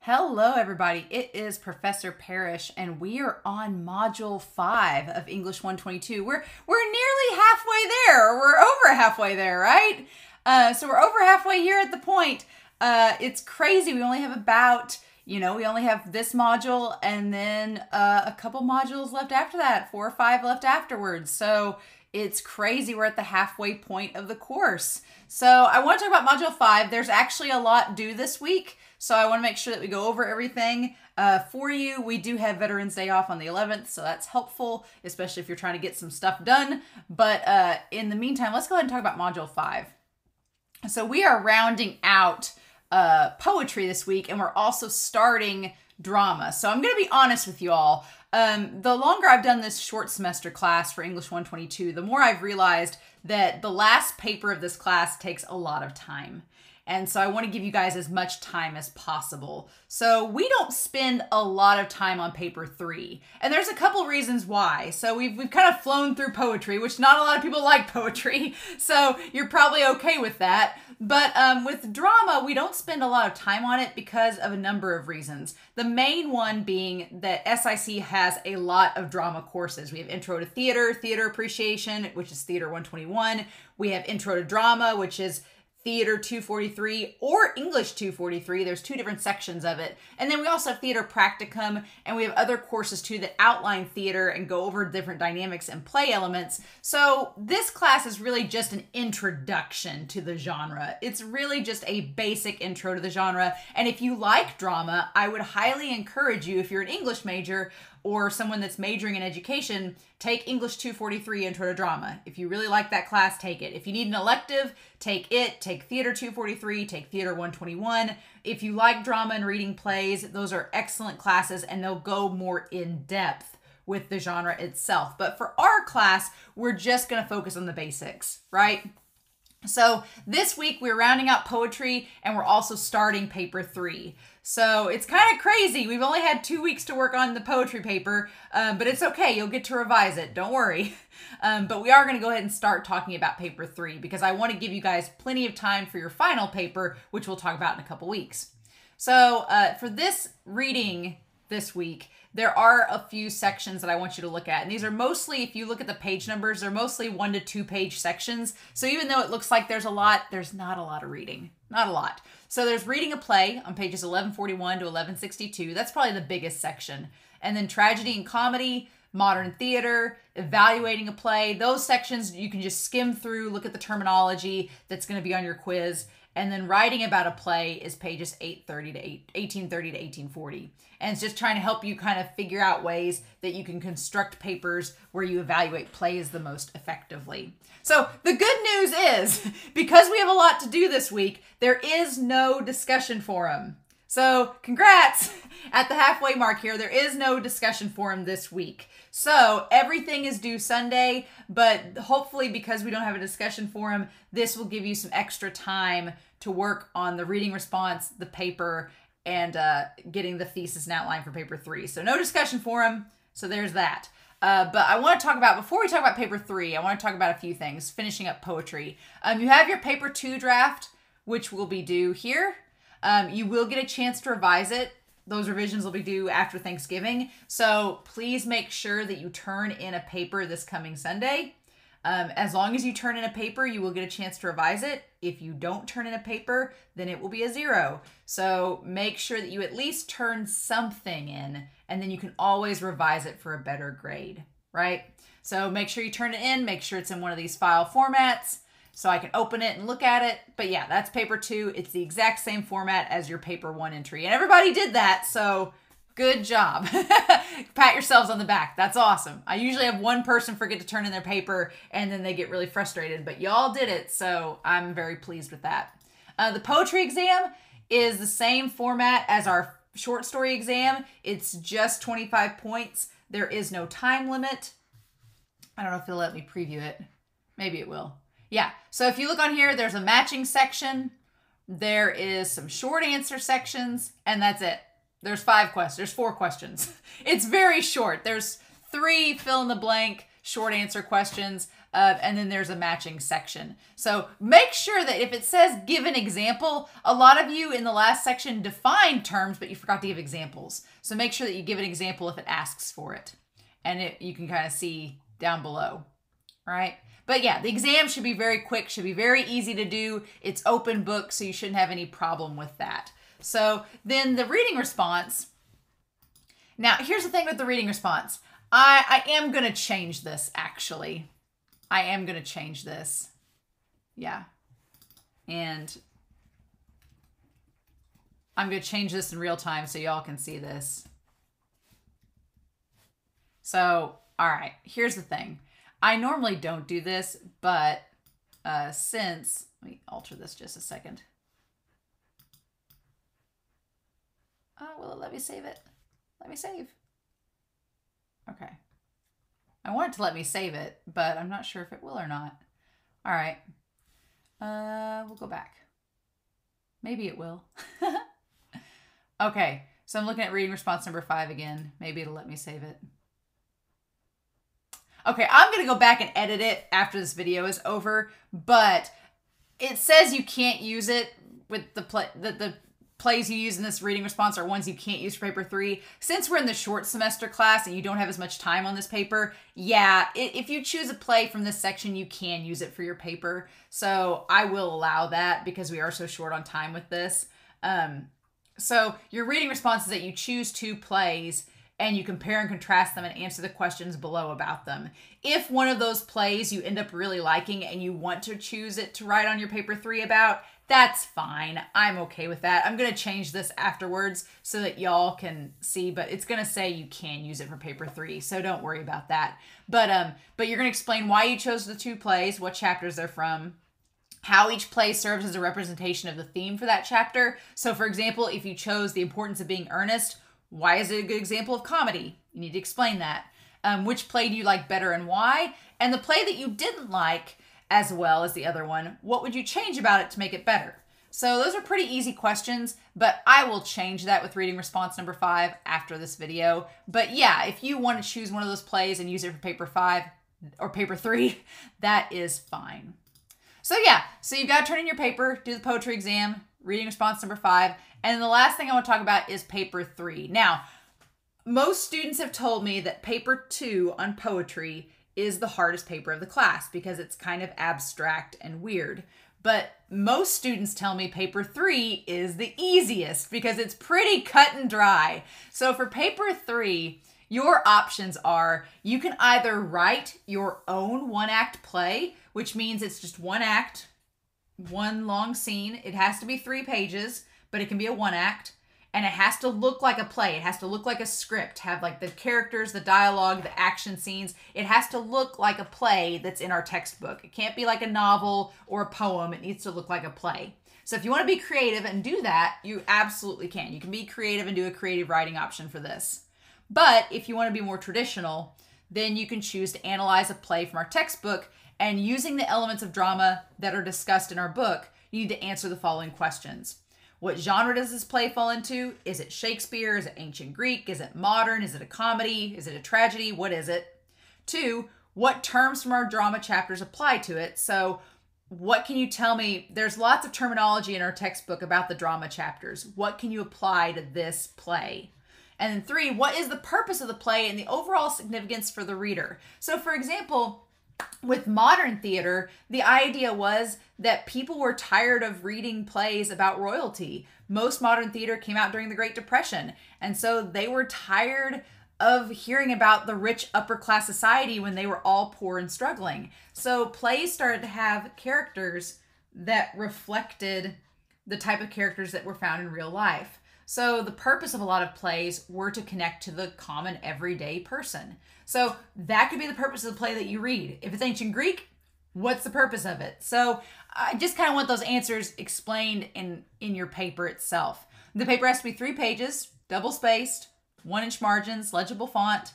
Hello, everybody. It is Professor Parish, and we are on Module 5 of English 122. We're nearly halfway there. We're over halfway there, right? So we're over halfway here at the point. It's crazy. We only have about, we only have this module and then a couple modules left after that, 4 or 5 left afterwards. So it's crazy. We're at the halfway point of the course. So I want to talk about Module 5. There's actually a lot due this week. So I want to make sure that we go over everything for you. We do have Veterans Day off on the 11th, so that's helpful, especially if you're trying to get some stuff done. But in the meantime, let's go ahead and talk about Module 5. So we are rounding out poetry this week, and we're also starting drama. So I'm going to be honest with you all. The longer I've done this short semester class for English 122, the more I've realized that the last paper of this class takes a lot of time. And so I want to give you guys as much time as possible. So we don't spend a lot of time on paper 3. And there's a couple reasons why. So we've kind of flown through poetry, which not a lot of people like poetry. So you're probably okay with that. But with drama, we don't spend a lot of time on it because of a number of reasons. The main one being that SIC has a lot of drama courses. We have Intro to Theater, Theater Appreciation, which is Theater 121. We have Intro to Drama, which is Theater 243 or English 243. There's 2 different sections of it. And then we also have Theater Practicum, and we have other courses too that outline theater and go over different dynamics and play elements. So this class is really just an introduction to the genre. It's really just a basic intro to the genre. And if you like drama, I would highly encourage you, if you're an English major or someone that's majoring in education, take English 243 Intro to Drama. If you really like that class, take it. If you need an elective, take it. Take Theater 243, take Theater 121. If you like drama and reading plays, those are excellent classes, and they'll go more in depth with the genre itself. But for our class, we're just going to focus on the basics, right? So this week we're rounding out poetry, and we're also starting paper 3. So it's kind of crazy. We've only had 2 weeks to work on the poetry paper, but it's okay. You'll get to revise it. Don't worry. But we are going to go ahead and start talking about paper 3 because I want to give you guys plenty of time for your final paper, which we'll talk about in a couple weeks. So for this reading this week, there are a few sections that I want you to look at. And these are mostly, if you look at the page numbers, they're mostly 1 to 2 page sections. So even though it looks like there's a lot, there's not a lot of reading. Not a lot. So there's reading a play on pages 1141 to 1162. That's probably the biggest section. And then tragedy and comedy, modern theater, evaluating a play. Those sections you can just skim through, look at the terminology that's going to be on your quiz. And then writing about a play is pages 1830 to 1840. And it's just trying to help you kind of figure out ways that you can construct papers where you evaluate plays the most effectively. So the good news is, because we have a lot to do this week, there is no discussion forum. So congrats at the halfway mark here. There is no discussion forum this week. So everything is due Sunday, but hopefully because we don't have a discussion forum, this will give you some extra time to work on the reading response, the paper, and getting the thesis and outline for paper 3. So no discussion forum. So there's that. But I want to talk about, before we talk about paper 3, I want to talk about a few things, finishing up poetry. You have your paper 2 draft, which will be due here. You will get a chance to revise it. Those revisions will be due after Thanksgiving. So please make sure that you turn in a paper this coming Sunday. As long as you turn in a paper, you will get a chance to revise it. If you don't turn in a paper, then it will be a 0. So make sure that you at least turn something in, and then you can always revise it for a better grade, right? So make sure you turn it in, make sure it's in one of these file formats so I can open it and look at it. But yeah, that's paper 2. It's the exact same format as your paper 1 entry. And everybody did that, so good job. Pat yourselves on the back. That's awesome. I usually have one person forget to turn in their paper and then they get really frustrated, but y'all did it, so I'm very pleased with that. The poetry exam is the same format as our short story exam. It's just 25 points. There is no time limit. I don't know if it'll let me preview it. Maybe it will. Yeah, so if you look on here, there's a matching section. There is some short answer sections, and that's it. There's 5 questions. There's 4 questions. It's very short. There's 3 fill in the blank short answer questions. and then there's a matching section. So make sure that if it says give an example, a lot of you in the last section defined terms, but you forgot to give examples. So make sure that you give an example if it asks for it. And you can kind of see down below, right? But yeah, the exam should be very quick, should be very easy to do. It's open book, so you shouldn't have any problem with that. So then the reading response. Now, here's the thing with the reading response. I am going to change this, actually. I am going to change this. Yeah. And I'm going to change this in real time so y'all can see this. So, all right, here's the thing. I normally don't do this, but let me alter this just a second. Will it let me save it? Let me save. Okay. I want it to let me save it, but I'm not sure if it will or not. All right. We'll go back. Maybe it will. Okay, so I'm looking at reading response number 5 again. Maybe it'll let me save it. Okay, I'm going to go back and edit it after this video is over, but it says you can't use it with the plays you use in this reading response are ones you can't use for paper 3. Since we're in the short semester class and you don't have as much time on this paper, yeah, if you choose a play from this section, you can use it for your paper. So I will allow that because we are so short on time with this. So your reading response is that you choose 2 plays and you compare and contrast them and answer the questions below about them. If one of those plays you end up really liking and you want to choose it to write on your paper 3 about, that's fine. I'm okay with that. I'm going to change this afterwards so that y'all can see, but it's going to say you can use it for paper 3, so don't worry about that. But you're going to explain why you chose the 2 plays, what chapters they're from, how each play serves as a representation of the theme for that chapter. So for example, if you chose The Importance of Being Earnest, why is it a good example of comedy? You need to explain that. Which play do you like better and why? And the play that you didn't like as well as the other one, what would you change about it to make it better? So those are pretty easy questions, but I will change that with reading response number 5 after this video. But yeah, if you want to choose one of those plays and use it for paper 5 or paper 3, that is fine. So yeah, so you've got to turn in your paper, do the poetry exam, reading response number 5, and then the last thing I want to talk about is paper 3. Now, most students have told me that paper 2 on poetry is the hardest paper of the class because it's kind of abstract and weird. But most students tell me paper 3 is the easiest because it's pretty cut and dry. So for paper 3, your options are you can either write your own 1-act play, which means it's just 1 act, 1 long scene. It has to be 3 pages, but it can be a 1-act. And it has to look like a play. It has to look like a script, have like the characters, the dialogue, the action scenes. It has to look like a play that's in our textbook. It can't be like a novel or a poem. It needs to look like a play. So if you want to be creative and do that, you absolutely can. You can be creative and do a creative writing option for this. But if you want to be more traditional, then you can choose to analyze a play from our textbook, and using the elements of drama that are discussed in our book, you need to answer the following questions. What genre does this play fall into? Is it Shakespeare? Is it ancient Greek? Is it modern? Is it a comedy? Is it a tragedy? What is it? 2, what terms from our drama chapters apply to it? So what can you tell me? There's lots of terminology in our textbook about the drama chapters. What can you apply to this play? And then 3, what is the purpose of the play and the overall significance for the reader? So for example, with modern theater, the idea was that people were tired of reading plays about royalty. Most modern theater came out during the Great Depression, and so they were tired of hearing about the rich upper class society when they were all poor and struggling. So plays started to have characters that reflected the type of characters that were found in real life. So the purpose of a lot of plays were to connect to the common everyday person. So that could be the purpose of the play that you read. If it's ancient Greek, what's the purpose of it? So I just kind of want those answers explained in your paper itself. The paper has to be 3 pages, double-spaced, 1-inch margins, legible font.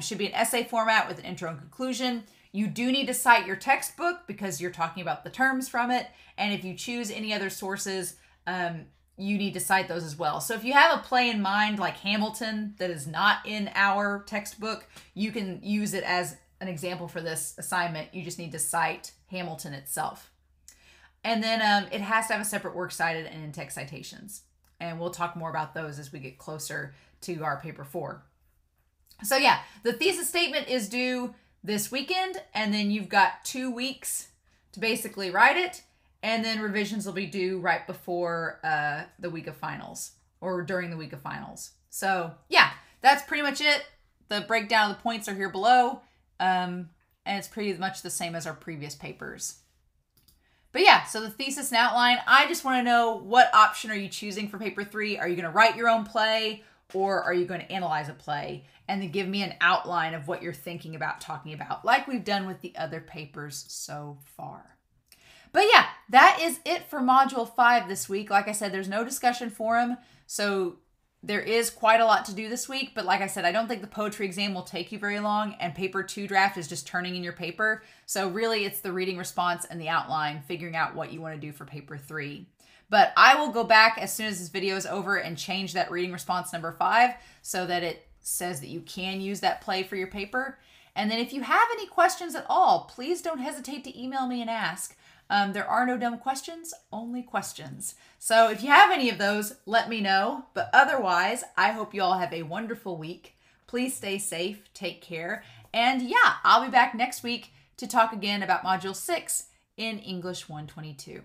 Should be an essay format with an intro and conclusion. You do need to cite your textbook because you're talking about the terms from it. And if you choose any other sources, you need to cite those as well. So if you have a play in mind like Hamilton that is not in our textbook, you can use it as an example for this assignment, you just need to cite Hamilton itself. And then it has to have a separate works cited and in-text citations. And we'll talk more about those as we get closer to our paper 4. So yeah, the thesis statement is due this weekend, and then you've got 2 weeks to basically write it, and then revisions will be due right before the week of finals, or during the week of finals. So yeah, that's pretty much it. The breakdown of the points are here below, and it's pretty much the same as our previous papers. But yeah, so the thesis and outline, I just want to know, what option are you choosing for paper 3? Are you going to write your own play, or are you going to analyze a play? And then give me an outline of what you're thinking about talking about, like we've done with the other papers so far. But yeah, that is it for Module 5 this week. Like I said, there's no discussion forum, so there is quite a lot to do this week. But like I said, I don't think the poetry exam will take you very long, and paper 2 draft is just turning in your paper. So really, it's the reading response and the outline, figuring out what you want to do for paper 3. But I will go back as soon as this video is over and change that reading response number 5 so that it says that you can use that play for your paper. And then if you have any questions at all, please don't hesitate to email me and ask. There are no dumb questions, only questions. So if you have any of those, let me know. But otherwise, I hope you all have a wonderful week. Please stay safe, take care. And yeah, I'll be back next week to talk again about Module 6 in English 122.